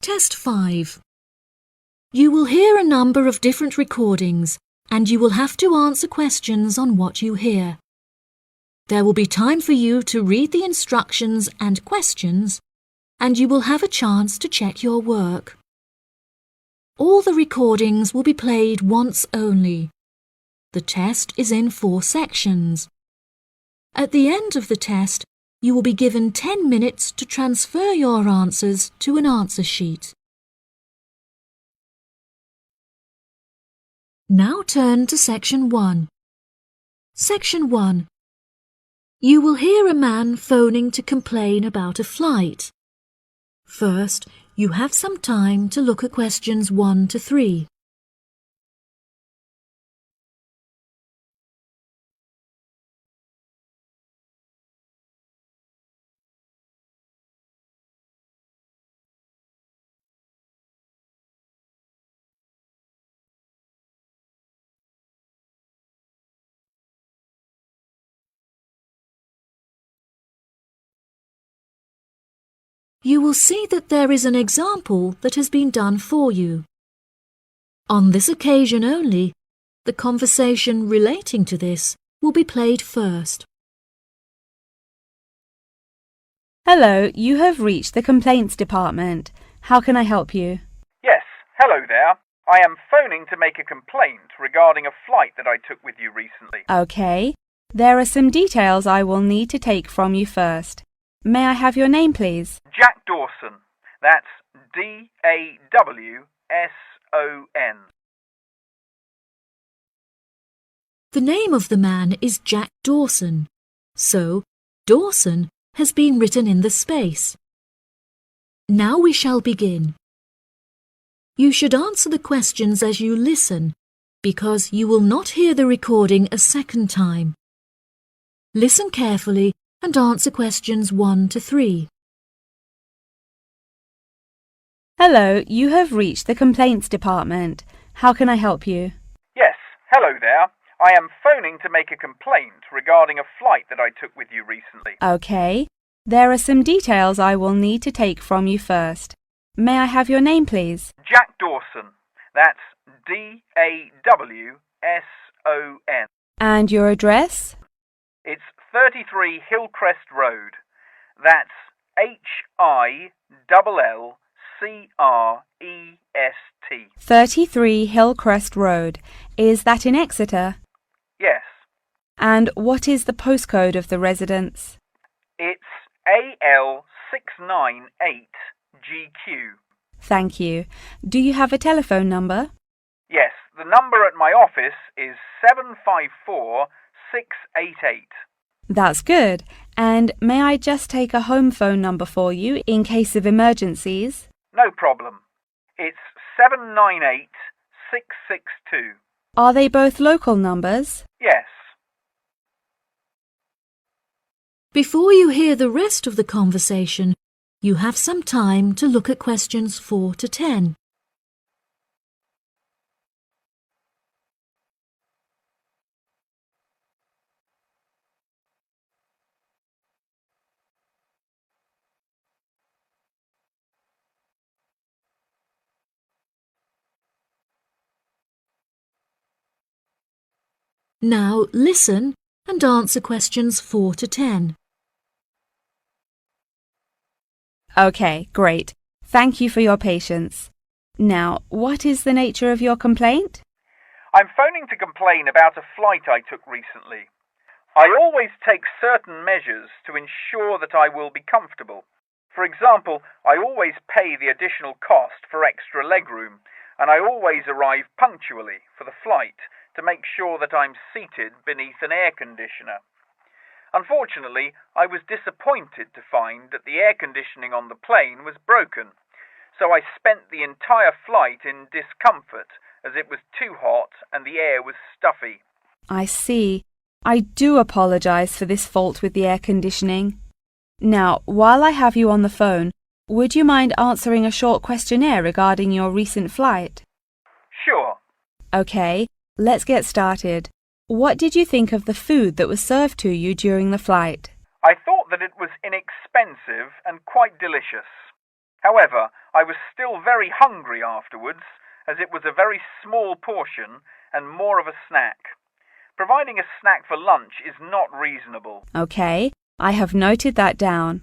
Test 5. You will hear a number of different recordings and you will have to answer questions on what you hear. There will be time for you to read the instructions and questions, and you will have a chance to check your work. All the recordings will be played once only. The test is in 4 sections. At the end of the test, you will be given 10 minutes to transfer your answers to an answer sheet. Now turn to Section 1. Section 1. You will hear a man phoning to complain about a flight. First, you have some time to look at questions 1 to 3. You will see that there is an example that has been done for you. On this occasion only, the conversation relating to this will be played first. Hello, you have reached the complaints department. How can I help you? Yes, hello there. I am phoning to make a complaint regarding a flight that I took with you recently. Okay. There are some details I will need to take from you first. May I have your name, please? Jack Dawson. That's D-A-W-S-O-N. The name of the man is Jack Dawson, so Dawson has been written in the space. Now we shall begin. You should answer the questions as you listen, because you will not hear the recording a second time. Listen carefully and answer questions 1 to 3. Hello, you have reached the complaints department. How can I help you? Yes, hello there. I am phoning to make a complaint regarding a flight that I took with you recently. Okay. There are some details I will need to take from you first. May I have your name, please? Jack Dawson. That's D-A-W-S-O-N. And your address? It's 33 Hillcrest Road. That's Hillcrest. 33 Hillcrest Road. Is that in Exeter? Yes. And what is the postcode of the residence? It's AL698GQ. Thank you. Do you have a telephone number? Yes, the number at my office is 754688. That's good. And may I just take a home phone number for you in case of emergencies? No problem. It's 798662. Are they both local numbers? Yes. Before you hear the rest of the conversation, you have some time to look at questions 4 to 10. Now listen and answer questions 4 to 10. Okay, great. Thank you for your patience. Now, what is the nature of your complaint? I'm phoning to complain about a flight I took recently. I always take certain measures to ensure that I will be comfortable. For example, I always pay the additional cost for extra legroom, and I always arrive punctually for the flight to make sure that I'm seated beneath an air conditioner. Unfortunately, I was disappointed to find that the air conditioning on the plane was broken, so I spent the entire flight in discomfort as it was too hot and the air was stuffy. I see. I do apologize for this fault with the air conditioning. Now, while I have you on the phone, would you mind answering a short questionnaire regarding your recent flight? Sure. Okay, let's get started. What did you think of the food that was served to you during the flight? I thought that it was inexpensive and quite delicious. However, I was still very hungry afterwards, as it was a very small portion and more of a snack. Providing a snack for lunch is not reasonable. Okay, I have noted that down.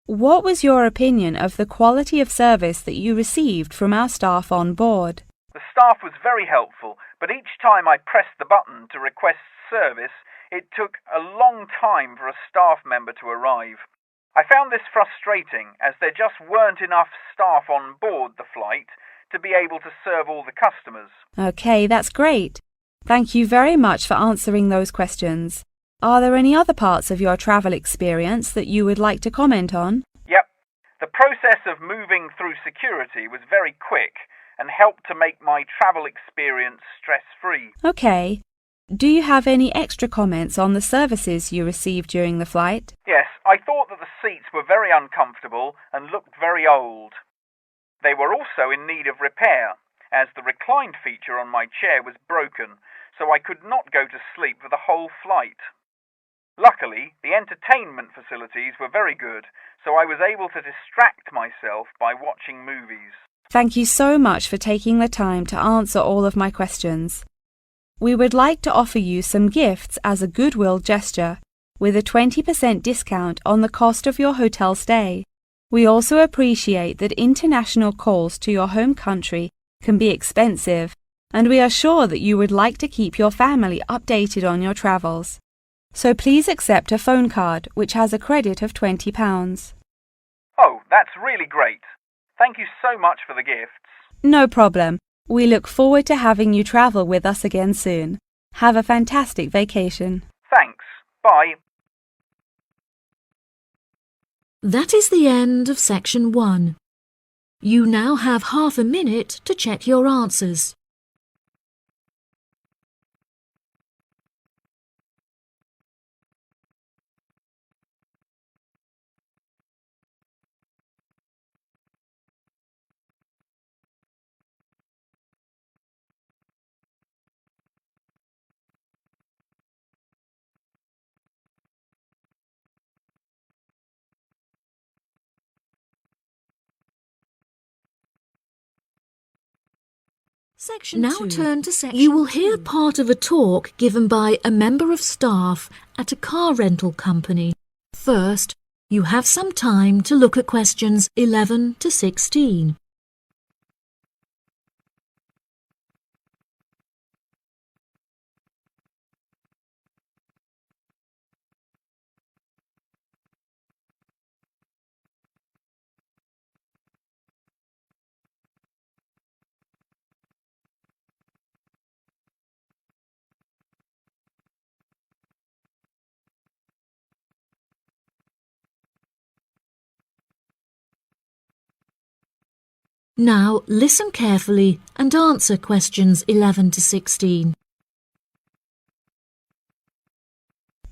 What was your opinion of the quality of service that you received from our staff on board? The staff was very helpful, but each time I pressed the button to request service, it took a long time for a staff member to arrive. I found this frustrating, as there just weren't enough staff on board the flight to be able to serve all the customers. Okay, that's great. Thank you very much for answering those questions. Are there any other parts of your travel experience that you would like to comment on? Yep. The process of moving through security was very quick and helped to make my travel experience stress-free. Okay. Do you have any extra comments on the services you received during the flight? Yes, I thought that the seats were very uncomfortable and looked very old. They were also in need of repair, as the reclined feature on my chair was broken, so I could not go to sleep for the whole flight. Luckily, the entertainment facilities were very good, so I was able to distract myself by watching movies. Thank you so much for taking the time to answer all of my questions. We would like to offer you some gifts as a goodwill gesture, with a 20% discount on the cost of your hotel stay. We also appreciate that international calls to your home country can be expensive, and we are sure that you would like to keep your family updated on your travels. So please accept a phone card which has a credit of £20. Oh, that's really great. Thank you so much for the gifts. No problem. We look forward to having you travel with us again soon. Have a fantastic vacation. Thanks. Bye. That is the end of section 1. You now have half a minute to check your answers. Now turn to section 2. You will hear part of a talk given by a member of staff at a car rental company. First, you have some time to look at questions 11 to 16. Now listen carefully and answer questions 11 to 16.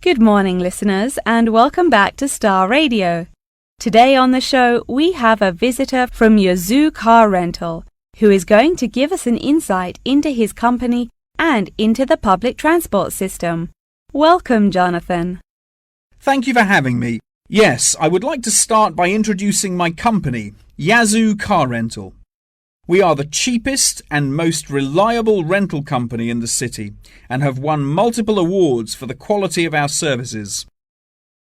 Good morning, listeners, and welcome back to Star Radio. Today on the show, we have a visitor from Yazoo Car Rental, who is going to give us an insight into his company and into the public transport system. Welcome, Jonathan. Thank you for having me. Yes, I would like to start by introducing my company, Yazoo Car Rental. We are the cheapest and most reliable rental company in the city and have won multiple awards for the quality of our services.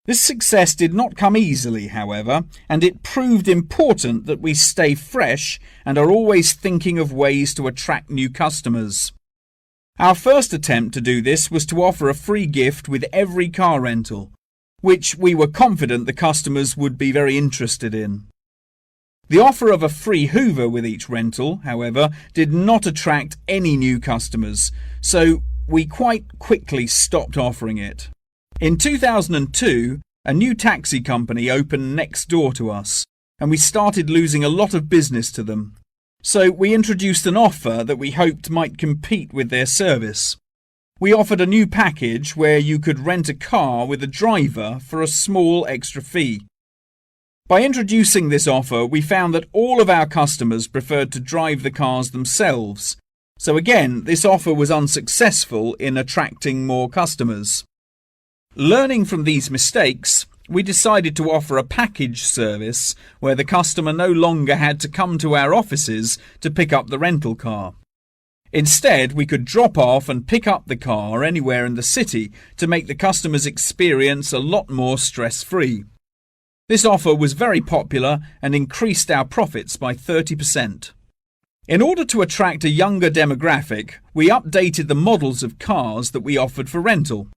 This success did not come easily, however, and it proved important that we stay fresh and are always thinking of ways to attract new customers. Our first attempt to do this was to offer a free gift with every car rental, which we were confident the customers would be very interested in. The offer of a free Hoover with each rental, however, did not attract any new customers, so we quite quickly stopped offering it. In 2002, a new taxi company opened next door to us, and we started losing a lot of business to them. So we introduced an offer that we hoped might compete with their service. We offered a new package where you could rent a car with a driver for a small extra fee. By introducing this offer, we found that all of our customers preferred to drive the cars themselves. So again, this offer was unsuccessful in attracting more customers. Learning from these mistakes, we decided to offer a package service where the customer no longer had to come to our offices to pick up the rental car. Instead, we could drop off and pick up the car anywhere in the city to make the customer's experience a lot more stress-free. This offer was very popular and increased our profits by 30%. In order to attract a younger demographic, we updated the models of cars that we offered for rental.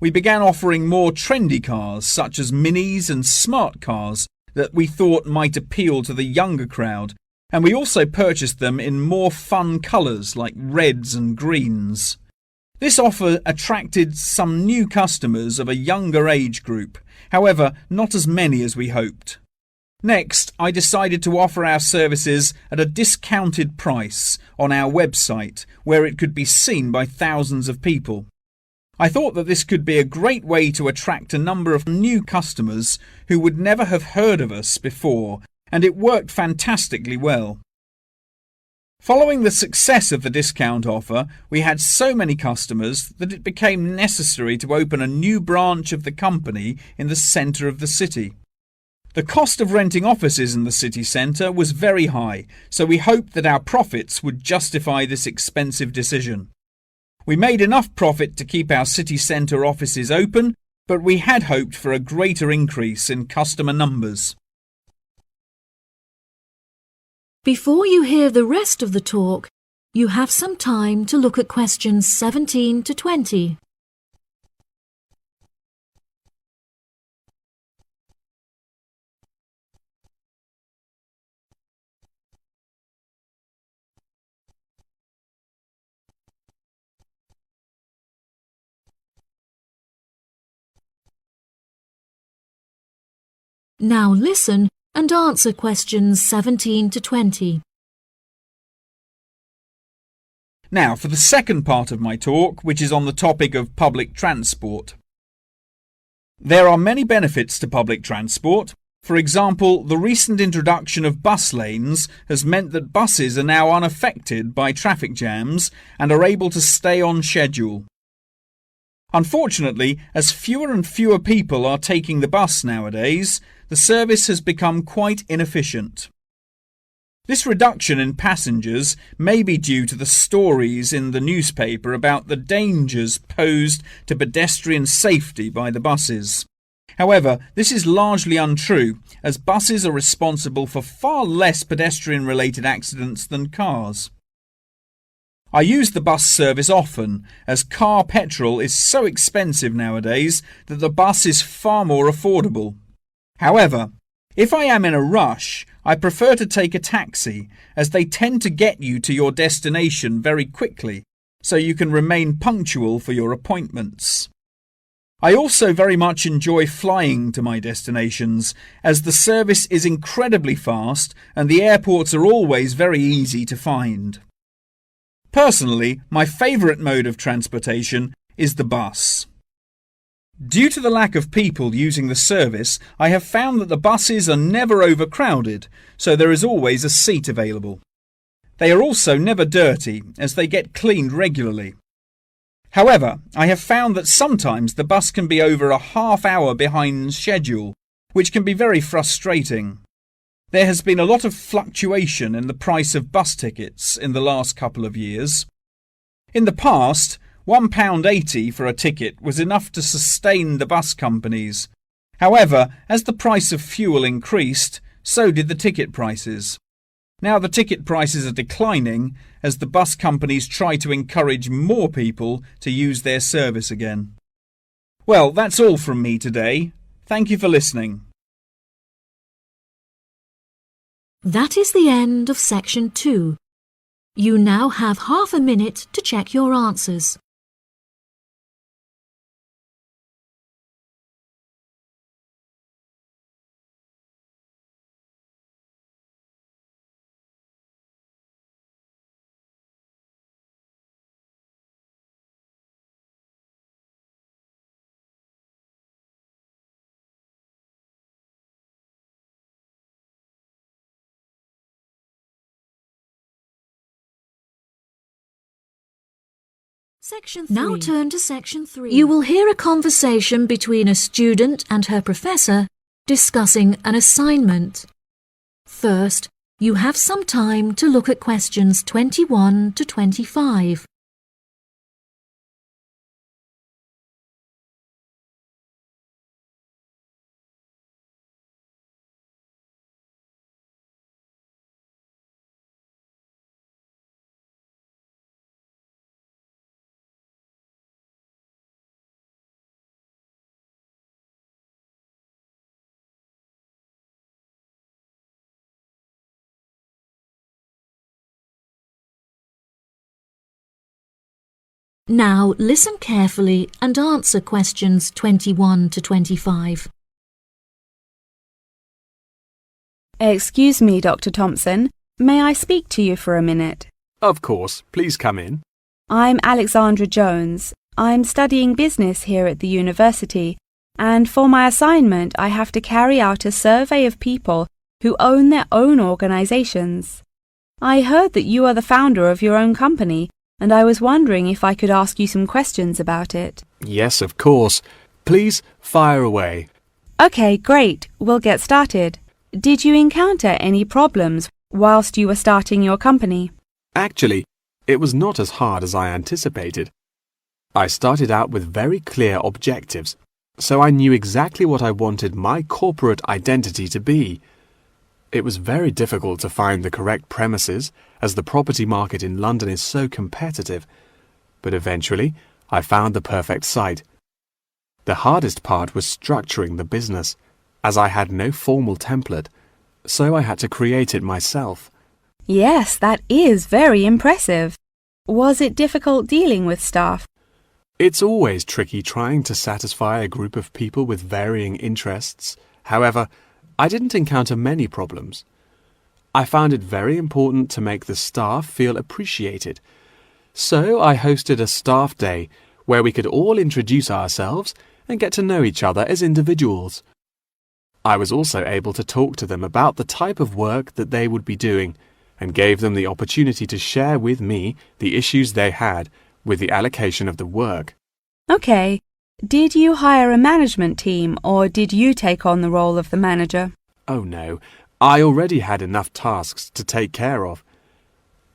We began offering more trendy cars such as minis and smart cars that we thought might appeal to the younger crowd, and we also purchased them in more fun colours like reds and greens. This offer attracted some new customers of a younger age group, however, not as many as we hoped. Next, I decided to offer our services at a discounted price on our website where it could be seen by thousands of people. I thought that this could be a great way to attract a number of new customers who would never have heard of us before, and it worked fantastically well. Following the success of the discount offer, we had so many customers that it became necessary to open a new branch of the company in the centre of the city. The cost of renting offices in the city centre was very high, so we hoped that our profits would justify this expensive decision. We made enough profit to keep our city centre offices open, but we had hoped for a greater increase in customer numbers. Before you hear the rest of the talk, you have some time to look at questions 17 to 20. Now listen and answer questions 17 to 20. Now for the second part of my talk, which is on the topic of public transport. There are many benefits to public transport. For example, the recent introduction of bus lanes has meant that buses are now unaffected by traffic jams and are able to stay on schedule. Unfortunately, as fewer and fewer people are taking the bus nowadays, the service has become quite inefficient. This reduction in passengers may be due to the stories in the newspaper about the dangers posed to pedestrian safety by the buses. However, this is largely untrue, as buses are responsible for far less pedestrian-related accidents than cars. I use the bus service often, as car petrol is so expensive nowadays that the bus is far more affordable. However, if I am in a rush, I prefer to take a taxi, as they tend to get you to your destination very quickly, so you can remain punctual for your appointments. I also very much enjoy flying to my destinations, as the service is incredibly fast and the airports are always very easy to find. Personally, my favourite mode of transportation is the bus. Due to the lack of people using the service, I have found that the buses are never overcrowded, so there is always a seat available. They are also never dirty, as they get cleaned regularly. However, I have found that sometimes the bus can be over a half hour behind schedule, which can be very frustrating. There has been a lot of fluctuation in the price of bus tickets in the last couple of years. In the past, £1.80 for a ticket was enough to sustain the bus companies. However, as the price of fuel increased, so did the ticket prices. Now the ticket prices are declining as the bus companies try to encourage more people to use their service again. Well, that's all from me today. Thank you for listening. That is the end of section 2. You now have half a minute to check your answers. Section 3. Now turn to Section 3. You will hear a conversation between a student and her professor discussing an assignment. First, you have some time to look at questions 21 to 25. Now listen carefully and answer questions 21 to 25. Excuse me, Dr. Thompson. May I speak to you for a minute? Of course. Please come in. I'm Alexandra Jones. I'm studying business here at the university, and for my assignment I have to carry out a survey of people who own their own organizations. I heard that you are the founder of your own company, and I was wondering if I could ask you some questions about it. Yes, of course. Please fire away. Okay, great. We'll get started. Did you encounter any problems whilst you were starting your company? Actually, it was not as hard as I anticipated. I started out with very clear objectives, so I knew exactly what I wanted my corporate identity to be. It was very difficult to find the correct premises, as the property market in London is so competitive, but eventually I found the perfect site. The hardest part was structuring the business, as I had no formal template, so I had to create it myself. Yes, that is very impressive. Was it difficult dealing with staff? It's always tricky trying to satisfy a group of people with varying interests. However, I didn't encounter many problems. I found it very important to make the staff feel appreciated. So I hosted a staff day where we could all introduce ourselves and get to know each other as individuals. I was also able to talk to them about the type of work that they would be doing and gave them the opportunity to share with me the issues they had with the allocation of the work. Okay. Did you hire a management team, or did you take on the role of the manager? Oh no, I already had enough tasks to take care of.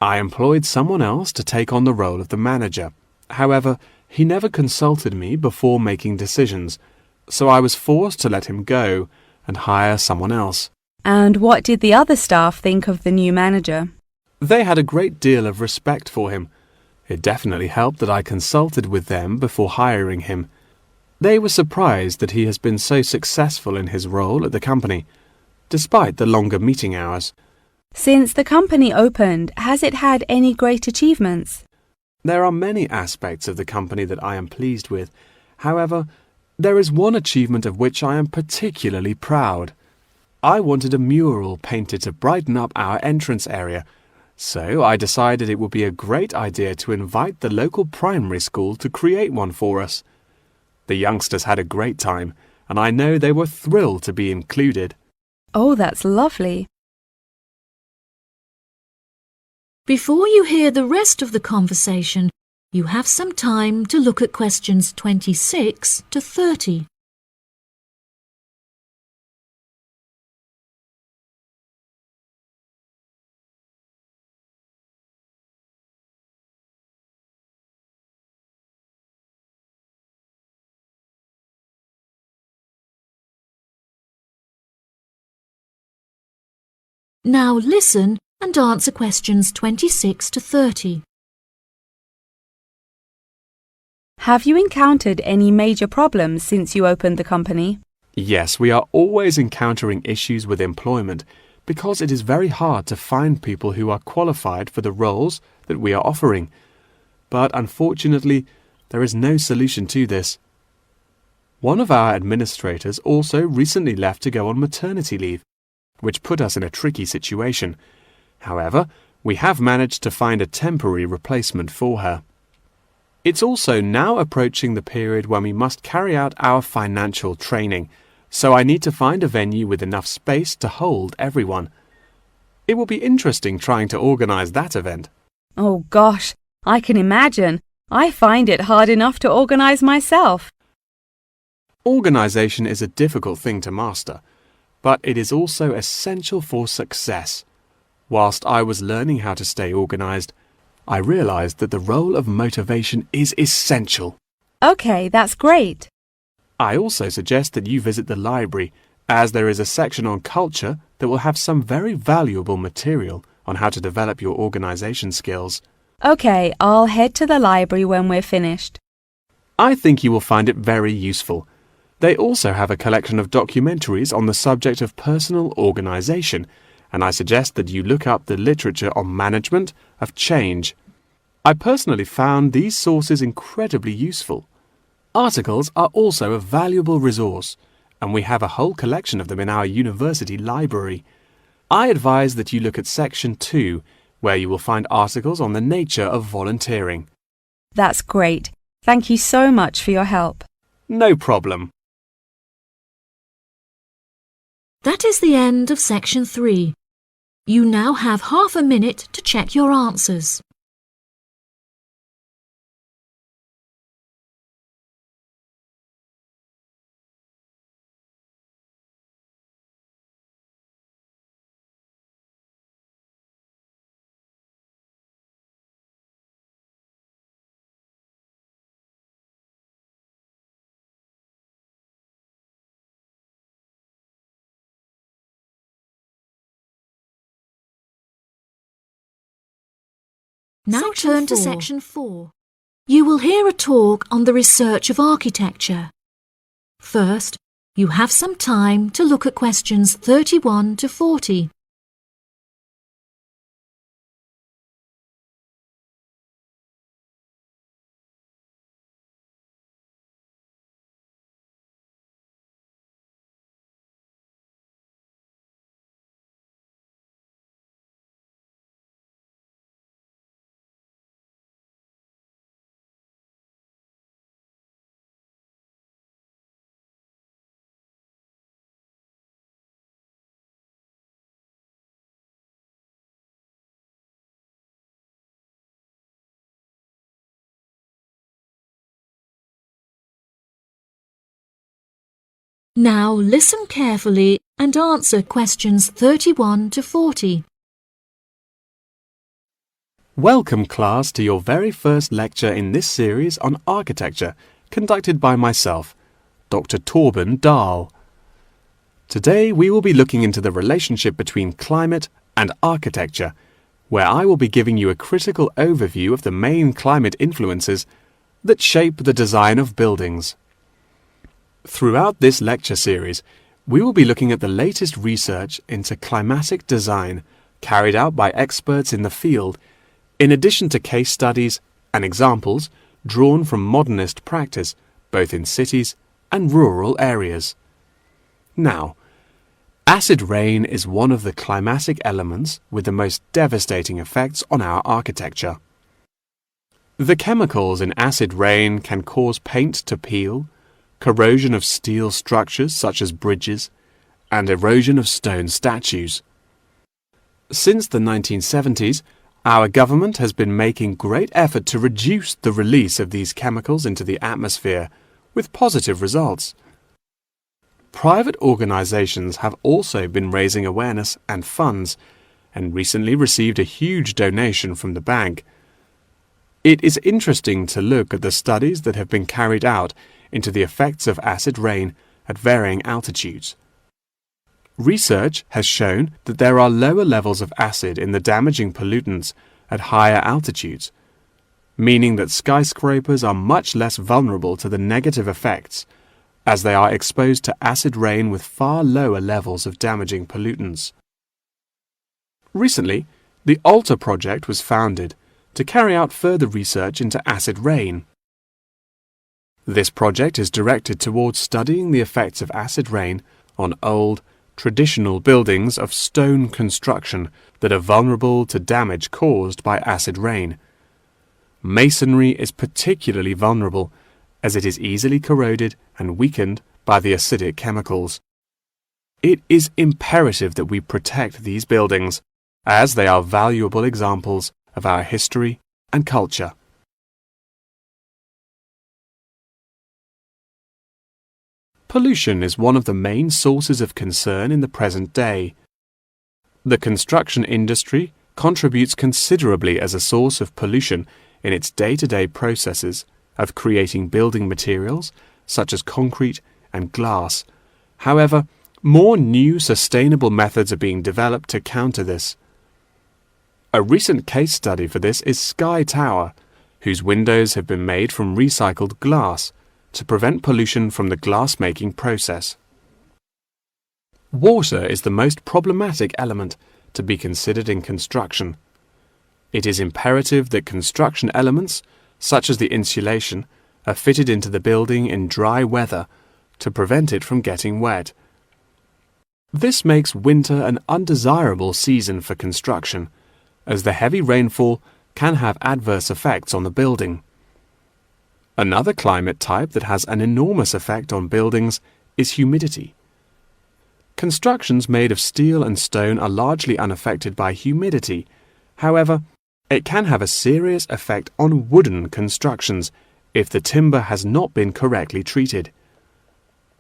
I employed someone else to take on the role of the manager. However, he never consulted me before making decisions, so I was forced to let him go and hire someone else. And what did the other staff think of the new manager? They had a great deal of respect for him. It definitely helped that I consulted with them before hiring him. They were surprised that he has been so successful in his role at the company, despite the longer meeting hours. Since the company opened, has it had any great achievements? There are many aspects of the company that I am pleased with. However, there is one achievement of which I am particularly proud. I wanted a mural painted to brighten up our entrance area, so I decided it would be a great idea to invite the local primary school to create one for us. The youngsters had a great time, and I know they were thrilled to be included. Oh, that's lovely. Before you hear the rest of the conversation, you have some time to look at questions 26 to 30. Now listen and answer questions 26 to 30. Have you encountered any major problems since you opened the company? Yes, we are always encountering issues with employment because it is very hard to find people who are qualified for the roles that we are offering. But unfortunately, there is no solution to this. One of our administrators also recently left to go on maternity leave, which put us in a tricky situation. However, we have managed to find a temporary replacement for her. It's also now approaching the period when we must carry out our financial training, so I need to find a venue with enough space to hold everyone. It will be interesting trying to organise that event. Oh gosh, I can imagine. I find it hard enough to organise myself. Organisation is a difficult thing to master, but it is also essential for success. Whilst I was learning how to stay organised, I realised that the role of motivation is essential. OK, that's great. I also suggest that you visit the library, as there is a section on culture that will have some very valuable material on how to develop your organisation skills. OK, I'll head to the library when we're finished. I think you will find it very useful. They also have a collection of documentaries on the subject of personal organisation, and I suggest that you look up the literature on management of change. I personally found these sources incredibly useful. Articles are also a valuable resource, and we have a whole collection of them in our university library. I advise that you look at Section 2, where you will find articles on the nature of volunteering. That's great. Thank you so much for your help. No problem. That is the end of Section 3. You now have half a minute to check your answers. Now turn to Section 4. You will hear a talk on the research of architecture. First, you have some time to look at questions 31 to 40. Now listen carefully and answer questions 31 to 40. Welcome, class, to your very first lecture in this series on architecture, conducted by myself, Dr. Torben Dahl. Today we will be looking into the relationship between climate and architecture, where I will be giving you a critical overview of the main climate influences that shape the design of buildings. Throughout this lecture series, we will be looking at the latest research into climatic design carried out by experts in the field, in addition to case studies and examples drawn from modernist practice, both in cities and rural areas. Now, acid rain is one of the climatic elements with the most devastating effects on our architecture. The chemicals in acid rain can cause paint to peel, corrosion of steel structures such as bridges, and erosion of stone statues. Since the 1970s, our government has been making great effort to reduce the release of these chemicals into the atmosphere, with positive results. Private organizations have also been raising awareness and funds, and recently received a huge donation from the bank. It is interesting to look at the studies that have been carried out into the effects of acid rain at varying altitudes. Research has shown that there are lower levels of acid in the damaging pollutants at higher altitudes, meaning that skyscrapers are much less vulnerable to the negative effects, as they are exposed to acid rain with far lower levels of damaging pollutants. Recently, the ALTA project was founded to carry out further research into acid rain. This project is directed towards studying the effects of acid rain on old, traditional buildings of stone construction that are vulnerable to damage caused by acid rain. Masonry is particularly vulnerable as it is easily corroded and weakened by the acidic chemicals. It is imperative that we protect these buildings, as they are valuable examples of our history and culture. Pollution is one of the main sources of concern in the present day. The construction industry contributes considerably as a source of pollution in its day-to-day processes of creating building materials such as concrete and glass. However, more new sustainable methods are being developed to counter this. A recent case study for this is Sky Tower, whose windows have been made from recycled glass to prevent pollution from the glass-making process. Water is the most problematic element to be considered in construction. It is imperative that construction elements, such as the insulation, are fitted into the building in dry weather to prevent it from getting wet. This makes winter an undesirable season for construction, as the heavy rainfall can have adverse effects on the building. Another climate type that has an enormous effect on buildings is humidity. Constructions made of steel and stone are largely unaffected by humidity. However, it can have a serious effect on wooden constructions if the timber has not been correctly treated.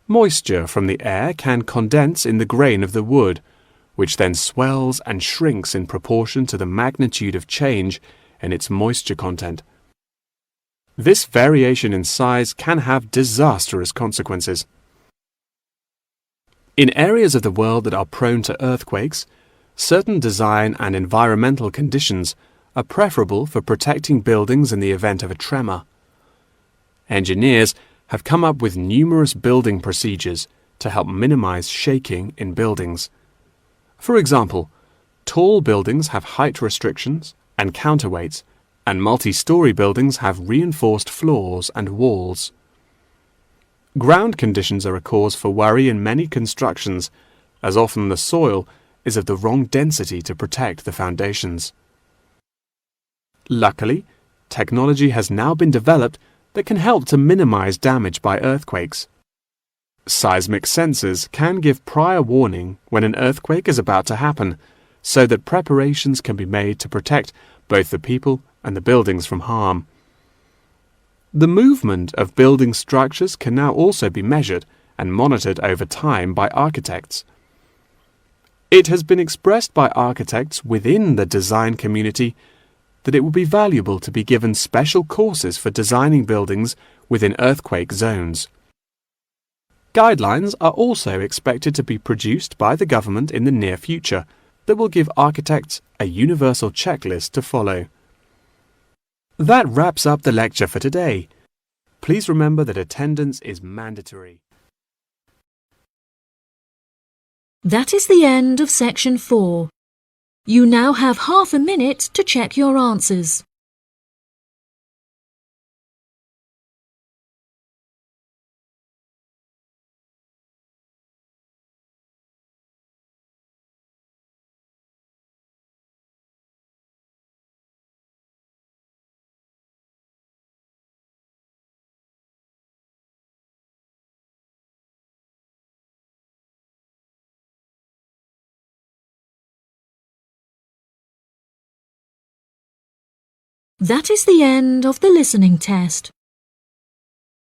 Moisture from the air can condense in the grain of the wood, which then swells and shrinks in proportion to the magnitude of change in its moisture content. This variation in size can have disastrous consequences. In areas of the world that are prone to earthquakes, certain design and environmental conditions are preferable for protecting buildings in the event of a tremor. Engineers have come up with numerous building procedures to help minimize shaking in buildings. For example, tall buildings have height restrictions and counterweights, and multi-story buildings have reinforced floors and walls. Ground conditions are a cause for worry in many constructions, as often the soil is of the wrong density to protect the foundations. Luckily, technology has now been developed that can help to minimize damage by earthquakes. Seismic sensors can give prior warning when an earthquake is about to happen, so that preparations can be made to protect both the people and the buildings from harm. The movement of building structures can now also be measured and monitored over time by architects. It has been expressed by architects within the design community that it would be valuable to be given special courses for designing buildings within earthquake zones. Guidelines are also expected to be produced by the government in the near future that will give architects a universal checklist to follow. That wraps up the lecture for today. Please remember that attendance is mandatory. That is the end of section 4. You now have half a minute to check your answers. That is the end of the listening test.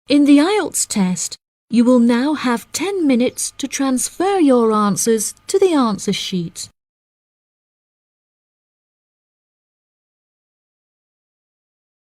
In the IELTS test, you will now have 10 minutes to transfer your answers to the answer sheet.